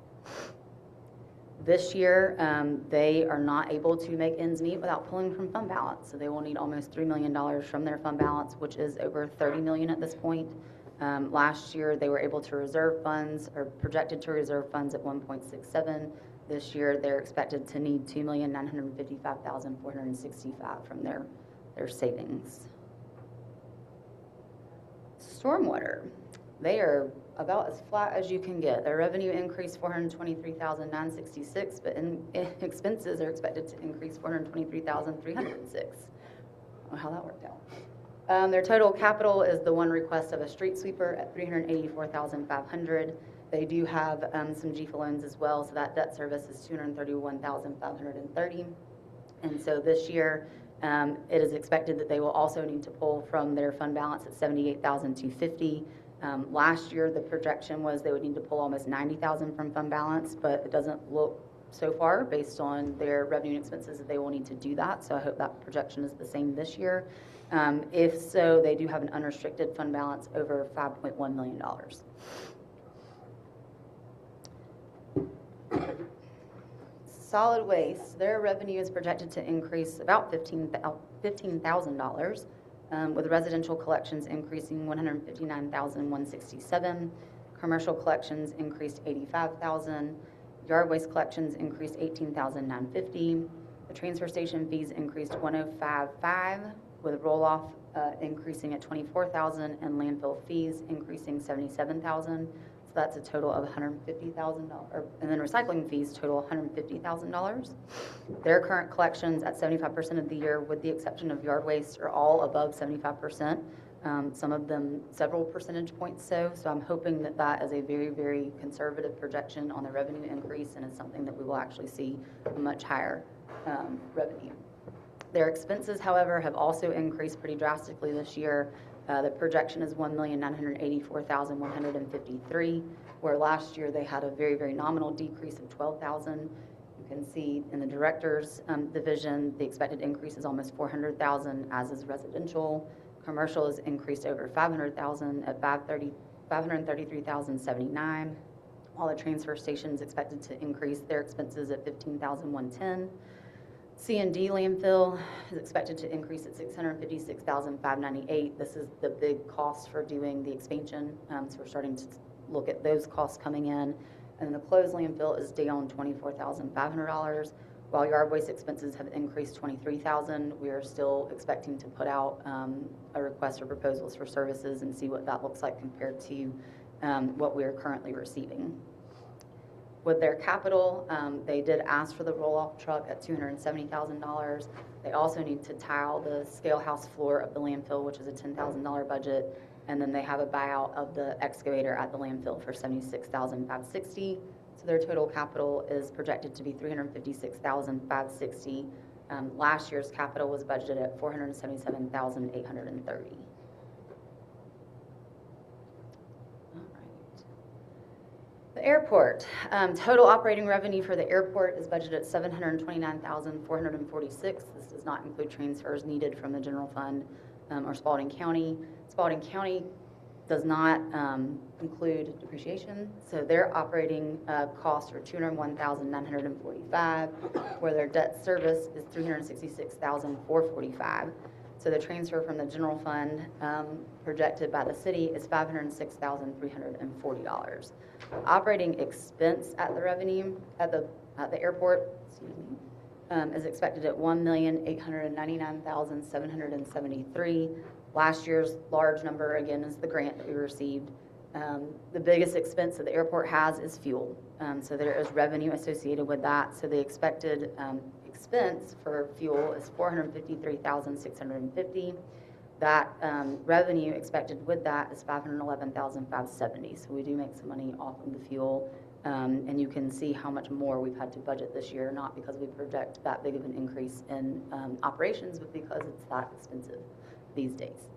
This year, they are not able to make ends meet without pulling from fund balance. So they will need almost $3 million from their fund balance, which is over $30 million at this point. Last year, they were able to reserve funds, or projected to reserve funds at 1.67. This year, they're expected to need $2,955,465 from their savings. Stormwater, they are about as flat as you can get. Their revenue increased $423,966, but expenses are expected to increase $423,306. How that worked out. Their total capital is the one request of a street sweeper at $384,500. They do have some GFA loans as well, so that debt service is $231,530. And so this year, it is expected that they will also need to pull from their fund balance at $78,250. Last year, the projection was they would need to pull almost $90,000 from fund balance, but it doesn't look so far based on their revenue and expenses that they will need to do that. So I hope that projection is the same this year. If so, they do have an unrestricted fund balance over $5.1 million. Solid waste, their revenue is projected to increase about $15,000, with residential collections increasing $159,167, commercial collections increased $85,000, yard waste collections increased $18,950, the transfer station fees increased $105,500, with roll-off increasing at $24,000 and landfill fees increasing $77,000. So that's a total of $150,000, and then recycling fees total $150,000. Their current collections at 75% of the year, with the exception of yard waste, are all above 75%. Some of them several percentage points so I'm hoping that that is a very, very conservative projection on the revenue increase, and is something that we will actually see a much higher revenue. Their expenses, however, have also increased pretty drastically this year. The projection is $1,984,153, where last year they had a very, very nominal decrease of $12,000. You can see in the director's division, the expected increase is almost $400,000, as is residential. Commercial has increased over $500,000 at $533,079, while the transfer station is expected to increase their expenses at $15,110. C&D landfill is expected to increase at $656,598. This is the big cost for doing the expansion, so we're starting to look at those costs coming in. And then the closed landfill is down $24,500, while yard waste expenses have increased $23,000. We are still expecting to put out a request for proposals for services and see what that looks like compared to what we are currently receiving. With their capital, they did ask for the roll-off truck at $270,000. They also need to tile the scale house floor of the landfill, which is a $10,000 budget. And then they have a buyout of the excavator at the landfill for $76,560. So their total capital is projected to be $356,560. Last year's capital was budgeted at $477,830. The airport, total operating revenue for the airport is budgeted at $729,446. This does not include transfers needed from the general fund or Spalding County. Spalding County does not include depreciation, so their operating costs are $201,945, where their debt service is $366,445. So the transfer from the general fund projected by the city is $506,340. Operating expense at the revenue at the airport, is expected at $1,899,773. Last year's large number again is the grant that we received. The biggest expense that the airport has is fuel, so there is revenue associated with that. So the expected expense for fuel is $453,650. That revenue expected with that is $511,570. So we do make some money off of the fuel, and you can see how much more we've had to budget this year, not because we project that big of an increase in operations, but because it's that expensive these days.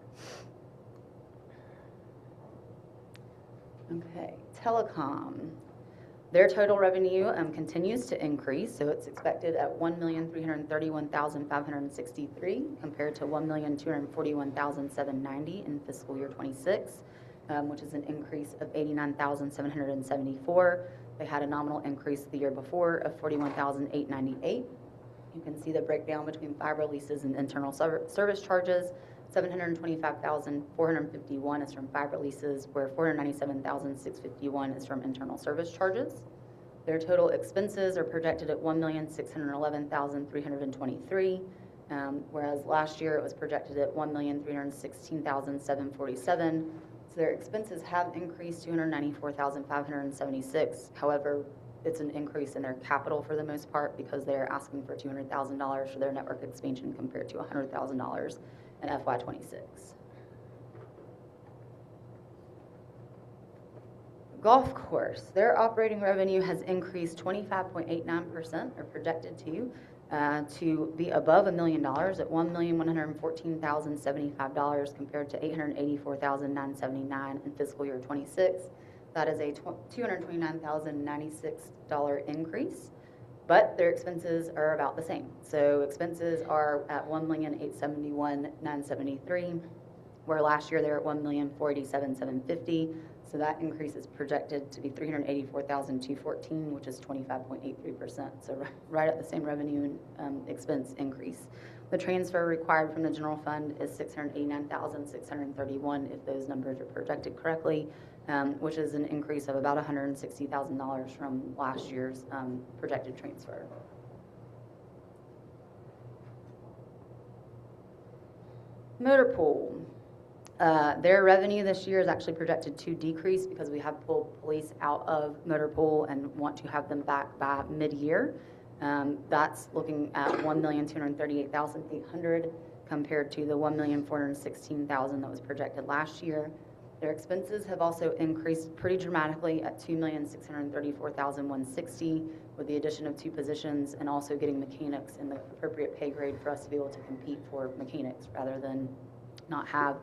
Okay, telecom. Their total revenue continues to increase, so it's expected at $1,331,563 compared to $1,241,790 in fiscal year 26, which is an increase of $89,774. They had a nominal increase the year before of $41,898. You can see the breakdown between fiber leases and internal service charges. $725,451 is from fiber leases, where $497,651 is from internal service charges. Their total expenses are projected at $1,611,323, whereas last year it was projected at $1,316,747. So their expenses have increased $294,576. However, it's an increase in their capital for the most part because they're asking for $200,000 for their network expansion compared to $100,000 in FY26. Golf course, their operating revenue has increased 25.89%, or projected to be above $1 million at $1,114,075 compared to $884,979 in fiscal year 26. That is a $229,096 increase, but their expenses are about the same. So expenses are at $1,871,973, where last year they were at $1,487,750. So that increase is projected to be $384,214, which is 25.83%. So right at the same revenue and expense increase. The transfer required from the general fund is $689,631 if those numbers are projected correctly, which is an increase of about $160,000 from last year's projected transfer. Motor pool. Their revenue this year is actually projected to decrease because we have pulled police out of motor pool and want to have them back by mid-year. That's looking at $1,238,800 compared to the $1,416,000 that was projected last year. Their expenses have also increased pretty dramatically at $2,634,160 with the addition of 2 positions and also getting mechanics in the appropriate pay grade for us to be able to compete for mechanics rather than not have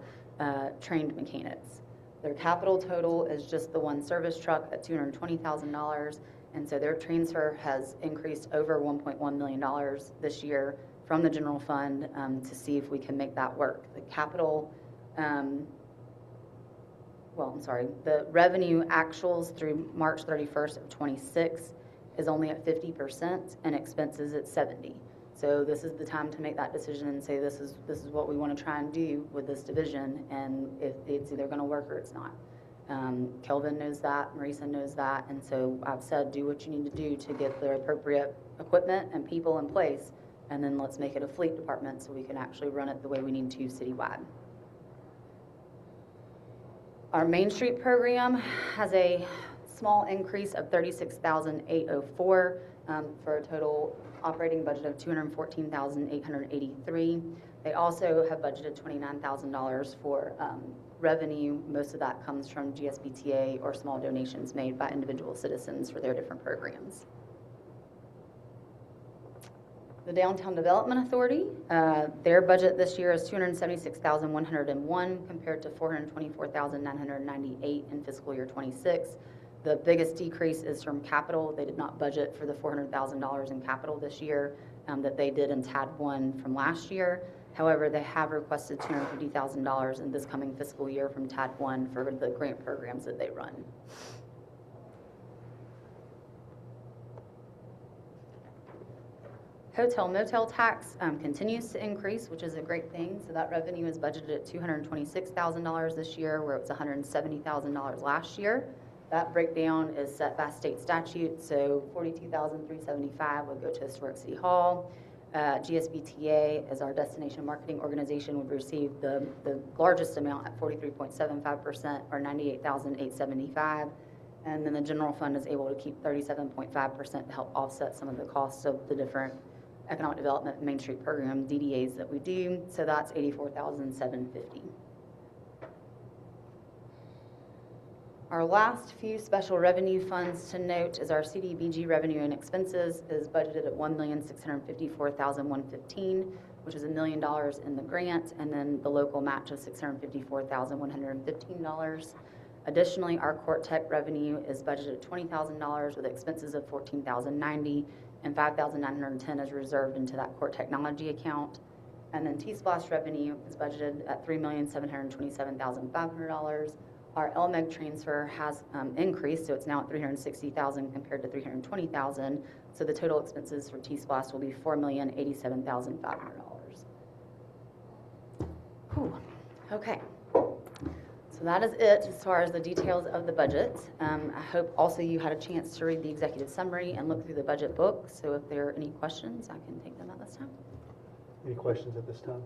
trained mechanics. Their capital total is just the one service truck at $220,000, and so their transfer has increased over $1.1 million this year from the general fund to see if we can make that work. The capital, the revenue actuals through March 31st of 26 is only at 50% and expenses at 70%. So this is the time to make that decision and say this is what we want to try and do with this division, and if it's either going to work or it's not. Kelvin knows that, Marisa knows that, and so I've said do what you need to do to get the appropriate equipment and people in place, and then let's make it a fleet department so we can actually run it the way we need to citywide. Our Main Street program has a small increase of $36,804 for a total operating budget of $214,883. They also have budgeted $29,000 for revenue. Most of that comes from GSBTA or small donations made by individual citizens for their different programs. The Downtown Development Authority, their budget this year is $276,101 compared to $424,998 in fiscal year 26. The biggest decrease is from capital. They did not budget for the $400,000 in capital this year that they did in TAD 1 from last year. However, they have requested $250,000 in this coming fiscal year from TAD 1 for the grant programs that they run. Hotel motel tax continues to increase, which is a great thing. So that revenue is budgeted at $226,000 this year, where it was $170,000 last year. That breakdown is set by state statute, so $42,375 would go to Historic City Hall. GSBTA, as our destination marketing organization, would receive the largest amount at 43.75%, or $98,875. And then the general fund is able to keep 37.5% to help offset some of the costs of the different economic development Main Street program DDAs that we do. So that's $84,750. Our last few special revenue funds to note is our CDBG revenue and expenses is budgeted at $1,654,115, which is $1 million in the grant, and then the local match of $654,115. Additionally, our court tech revenue is budgeted at $20,000 with expenses of $14,090, and $5,910 is reserved into that court technology account. And then T-Splash revenue is budgeted at $3,727,500. Our LMEG transfer has increased, so it's now at $360,000 compared to $320,000. So the total expenses for T-Splosh will be $4,087,500. Whew. Okay. So that is it as far as the details of the budget. I hope also you had a chance to read the executive summary and look through the budget book. So if there are any questions, I can take them at this time. Any questions at this time?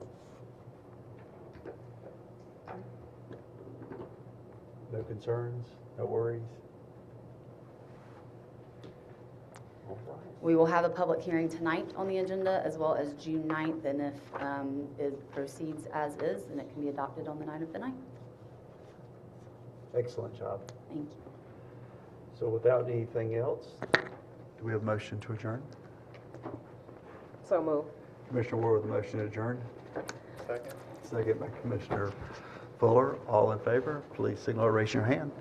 No concerns, no worries? All right. We will have a public hearing tonight on the agenda as well as June 9th. And if it proceeds as is, then it can be adopted on the night of the 9th. Excellent job. Thank you. So without anything else, do we have a motion to adjourn? So move. Commissioner Ward with a motion to adjourn. Second. Second by Commissioner Fuller. All in favor, please signal or raise your hand.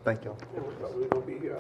Thank you. We're gonna be here.